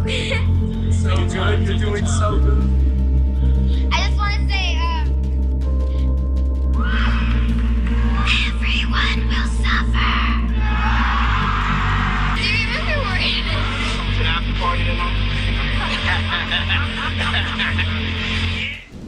So good. You're doing so good. I just want to say, everyone will suffer. Do you remember worried? After party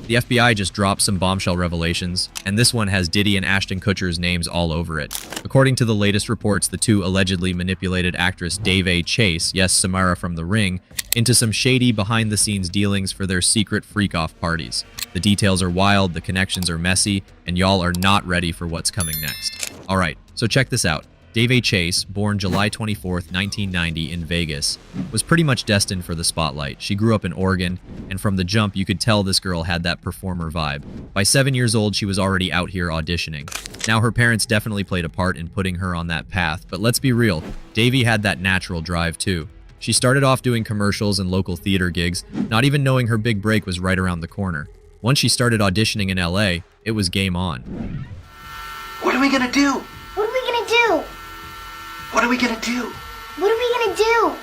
The FBI just dropped some bombshell revelations, and this one has Diddy and Ashton Kutcher's names all over it. According to the latest reports, the two allegedly manipulated actress Daveigh Chase, yes, Samara from The Ring, into some shady behind-the-scenes dealings for their secret freak-off parties. The details are wild, the connections are messy, and y'all are not ready for what's coming next. Alright, so check this out. Daveigh Chase, born July 24th, 1990 in Vegas, was pretty much destined for the spotlight. She grew up in Oregon, and from the jump, you could tell this girl had that performer vibe. By 7 years old, she was already out here auditioning. Now, her parents definitely played a part in putting her on that path, but let's be real, Daveigh had that natural drive too. She started off doing commercials and local theater gigs, not even knowing her big break was right around the corner. Once she started auditioning in LA, it was game on. What are we gonna do? What are we gonna do? What are we gonna do? What are we gonna do?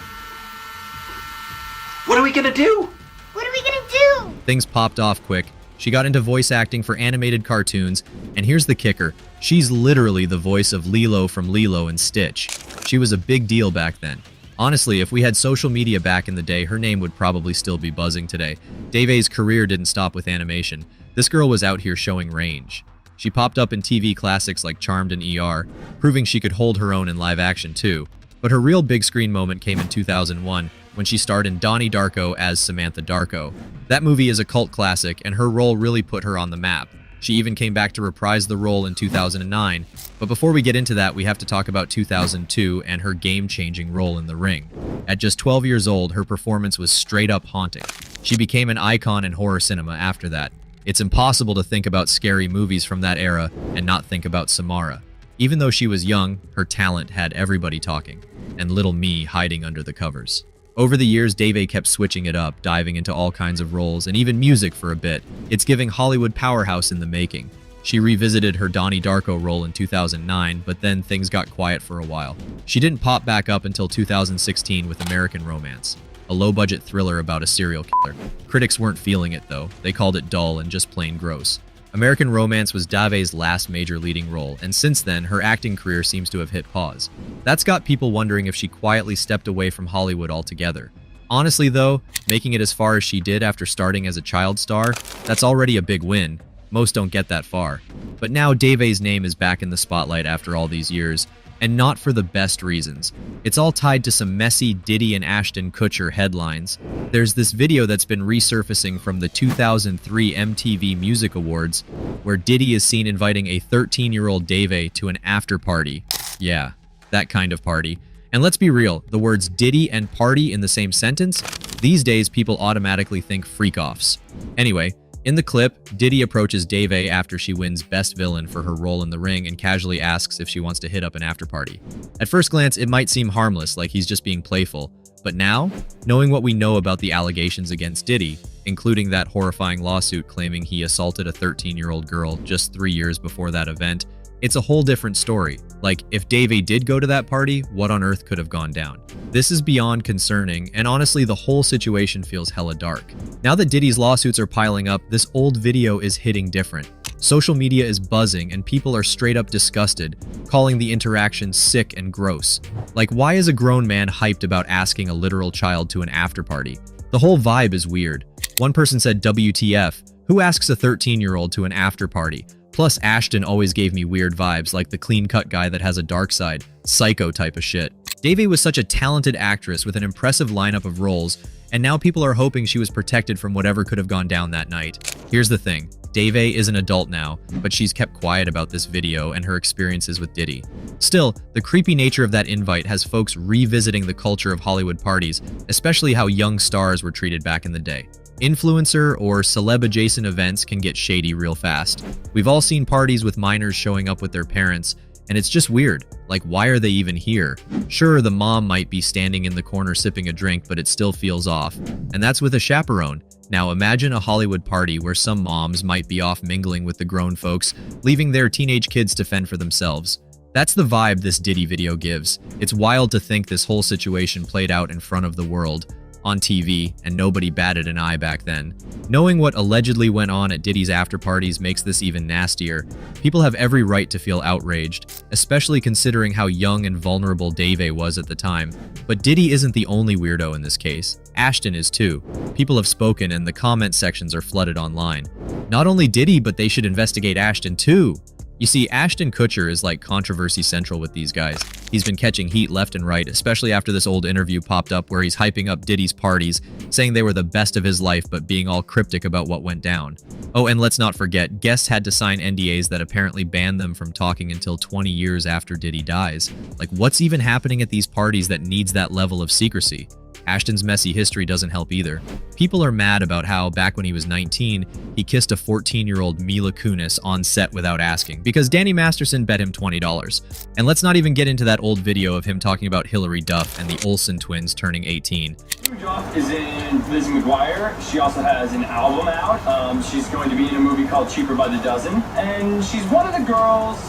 What are we gonna do? What are we gonna do? Things popped off quick. She got into voice acting for animated cartoons, and here's the kicker. She's literally the voice of Lilo from Lilo and Stitch. She was a big deal back then. Honestly, if we had social media back in the day, her name would probably still be buzzing today. Daveigh's career didn't stop with animation. This girl was out here showing range. She popped up in TV classics like Charmed and ER, proving she could hold her own in live action too. But her real big screen moment came in 2001 when she starred in Donnie Darko as Samantha Darko. That movie is a cult classic, and her role really put her on the map. She even came back to reprise the role in 2009. But before we get into that, we have to talk about 2002 and her game-changing role in The Ring. At just 12 years old, her performance was straight up haunting. She became an icon in horror cinema after that. It's impossible to think about scary movies from that era and not think about Samara. Even though she was young, her talent had everybody talking, and little me hiding under the covers. Over the years, Daveigh kept switching it up, diving into all kinds of roles, and even music for a bit. It's giving Hollywood powerhouse in the making. She revisited her Donnie Darko role in 2009, but then things got quiet for a while. She didn't pop back up until 2016 with American Romance, a low-budget thriller about a serial killer. Critics weren't feeling it, though. They called it dull and just plain gross. American Romance was Daveigh's last major leading role, and since then, her acting career seems to have hit pause. That's got people wondering if she quietly stepped away from Hollywood altogether. Honestly, though, making it as far as she did after starting as a child star, that's already a big win. Most don't get that far. But now Daveigh's name is back in the spotlight after all these years, and not for the best reasons. It's all tied to some messy Diddy and Ashton Kutcher headlines. There's this video that's been resurfacing from the 2003 MTV Music Awards, where Diddy is seen inviting a 13-year-old Daveigh to an after-party. Yeah, that kind of party. And let's be real, the words Diddy and party in the same sentence? These days, people automatically think freak-offs. Anyway, in the clip, Diddy approaches Daveigh after she wins Best Villain for her role in The Ring and casually asks if she wants to hit up an after-party. At first glance, it might seem harmless, like he's just being playful. But now, knowing what we know about the allegations against Diddy, including that horrifying lawsuit claiming he assaulted a 13-year-old girl just 3 years before that event, it's a whole different story. Like, if Daveigh did go to that party, what on earth could have gone down? This is beyond concerning, and honestly, the whole situation feels hella dark. Now that Diddy's lawsuits are piling up, this old video is hitting different. Social media is buzzing, and people are straight up disgusted, calling the interaction sick and gross. Like, why is a grown man hyped about asking a literal child to an after-party? The whole vibe is weird. One person said, WTF, who asks a 13-year-old to an after-party? Plus, Ashton always gave me weird vibes, like the clean-cut guy that has a dark side, psycho type of shit. Daveigh was such a talented actress with an impressive lineup of roles, and now people are hoping she was protected from whatever could have gone down that night. Here's the thing, Daveigh is an adult now, but she's kept quiet about this video and her experiences with Diddy. Still, the creepy nature of that invite has folks revisiting the culture of Hollywood parties, especially how young stars were treated back in the day. Influencer or celeb-adjacent events can get shady real fast. We've all seen parties with minors showing up with their parents, and it's just weird. Like, why are they even here? Sure, the mom might be standing in the corner sipping a drink, but it still feels off. And that's with a chaperone. Now imagine a Hollywood party where some moms might be off mingling with the grown folks, leaving their teenage kids to fend for themselves. That's the vibe this Diddy video gives. It's wild to think this whole situation played out in front of the world. on TV, and nobody batted an eye back then. Knowing what allegedly went on at Diddy's after parties makes this even nastier. People have every right to feel outraged, especially considering how young and vulnerable Daveigh was at the time. But Diddy isn't the only weirdo in this case. Ashton is too. People have spoken and the comment sections are flooded online. Not only Diddy, but they should investigate Ashton too. You see, Ashton Kutcher is like controversy central with these guys. He's been catching heat left and right, especially after this old interview popped up where he's hyping up Diddy's parties, saying they were the best of his life but being all cryptic about what went down. Oh, and let's not forget, guests had to sign NDAs that apparently banned them from talking until 20 years after Diddy dies. Like, what's even happening at these parties that needs that level of secrecy? Ashton's messy history doesn't help either. People are mad about how, back when he was 19, he kissed a 14-year-old Mila Kunis on set without asking, because Danny Masterson bet him $20. And let's not even get into that old video of him talking about Hilary Duff and the Olsen twins turning 18. Hilary Duff is in Lizzie McGuire. She also has an album out. She's going to be in a movie called Cheaper by the Dozen. And she's one of the girls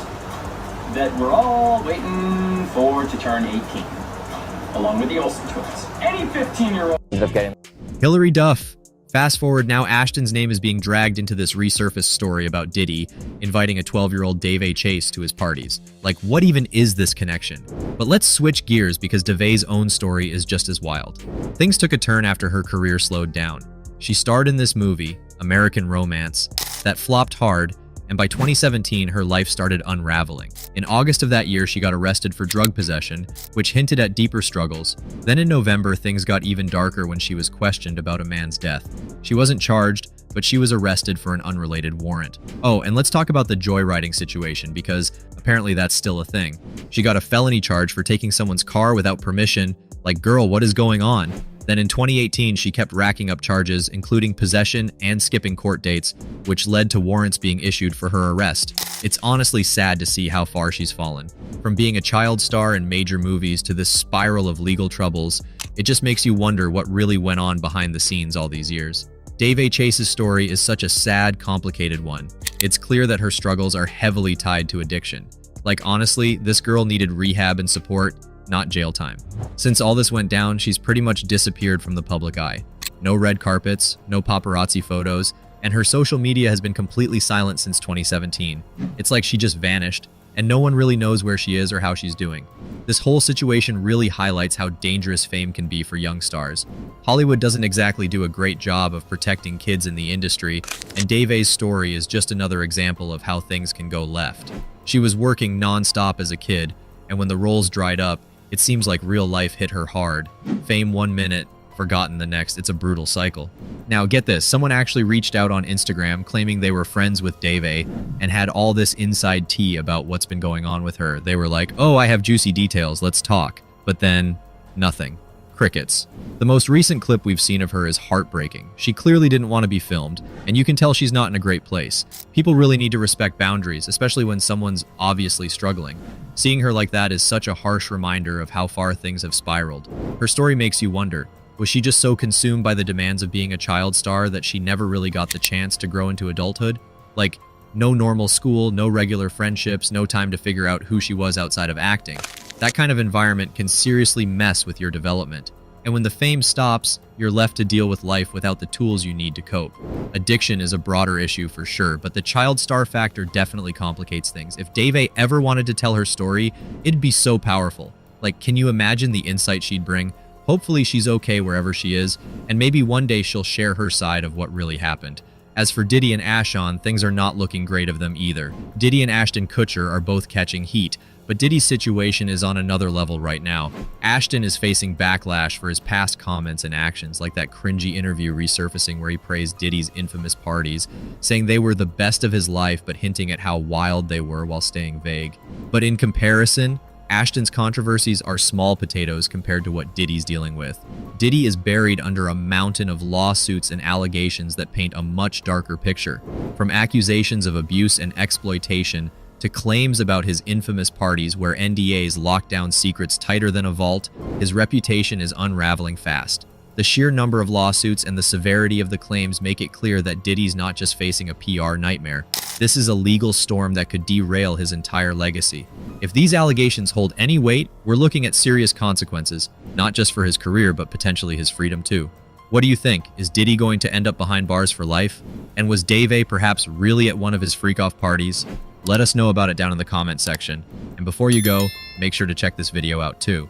that we're all waiting for to turn 18. Along with the Olsen twins. Any 15-year-old ends up getting Hilary Duff. Fast forward, now Ashton's name is being dragged into this resurfaced story about Diddy inviting a 12-year-old Daveigh Chase to his parties. Like, what even is this connection? But let's switch gears because Daveigh's own story is just as wild. Things took a turn after her career slowed down. She starred in this movie, American Romance, that flopped hard, and by 2017, her life started unraveling. In August of that year, she got arrested for drug possession, which hinted at deeper struggles. Then in November, things got even darker when she was questioned about a man's death. She wasn't charged, but she was arrested for an unrelated warrant. Oh, and let's talk about the joyriding situation, because apparently that's still a thing. She got a felony charge for taking someone's car without permission. Like, girl, what is going on? Then in 2018, she kept racking up charges, including possession and skipping court dates, which led to warrants being issued for her arrest. It's honestly sad to see how far she's fallen. From being a child star in major movies to this spiral of legal troubles, it just makes you wonder what really went on behind the scenes all these years. Daveigh Chase's story is such a sad, complicated one. It's clear that her struggles are heavily tied to addiction. Like, honestly, this girl needed rehab and support, not jail time. Since all this went down, she's pretty much disappeared from the public eye. No red carpets, no paparazzi photos, and her social media has been completely silent since 2017. It's like she just vanished, and no one really knows where she is or how she's doing. This whole situation really highlights how dangerous fame can be for young stars. Hollywood doesn't exactly do a great job of protecting kids in the industry, and Daveigh's story is just another example of how things can go left. She was working non-stop as a kid, and when the roles dried up, it seems like real life hit her hard. Fame 1 minute, forgotten the next. It's a brutal cycle. Now get this, someone actually reached out on Instagram claiming they were friends with Daveigh and had all this inside tea about what's been going on with her. They were like, oh, I have juicy details, let's talk. But then, nothing. Crickets. The most recent clip we've seen of her is heartbreaking. She clearly didn't want to be filmed, and you can tell she's not in a great place. People really need to respect boundaries, especially when someone's obviously struggling. Seeing her like that is such a harsh reminder of how far things have spiraled. Her story makes you wonder, was she just so consumed by the demands of being a child star that she never really got the chance to grow into adulthood? Like, no normal school, no regular friendships, no time to figure out who she was outside of acting. That kind of environment can seriously mess with your development. And when the fame stops, you're left to deal with life without the tools you need to cope. Addiction is a broader issue for sure, but the child star factor definitely complicates things. If Daveigh ever wanted to tell her story, it'd be so powerful. Like, can you imagine the insight she'd bring? Hopefully she's okay wherever she is, and maybe one day she'll share her side of what really happened. As for Diddy and Ashton, things are not looking great of them either. Diddy and Ashton Kutcher are both catching heat, but Diddy's situation is on another level right now. Ashton is facing backlash for his past comments and actions, like that cringy interview resurfacing where he praised Diddy's infamous parties, saying they were the best of his life but hinting at how wild they were while staying vague. But in comparison, Ashton's controversies are small potatoes compared to what Diddy's dealing with. Diddy is buried under a mountain of lawsuits and allegations that paint a much darker picture. From accusations of abuse and exploitation to claims about his infamous parties where NDAs lock down secrets tighter than a vault, his reputation is unraveling fast. The sheer number of lawsuits and the severity of the claims make it clear that Diddy's not just facing a PR nightmare. This is a legal storm that could derail his entire legacy. If these allegations hold any weight, we're looking at serious consequences, not just for his career, but potentially his freedom too. What do you think? Is Diddy going to end up behind bars for life? And was Daveigh perhaps really at one of his freak-off parties? Let us know about it down in the comment section. And before you go, make sure to check this video out too.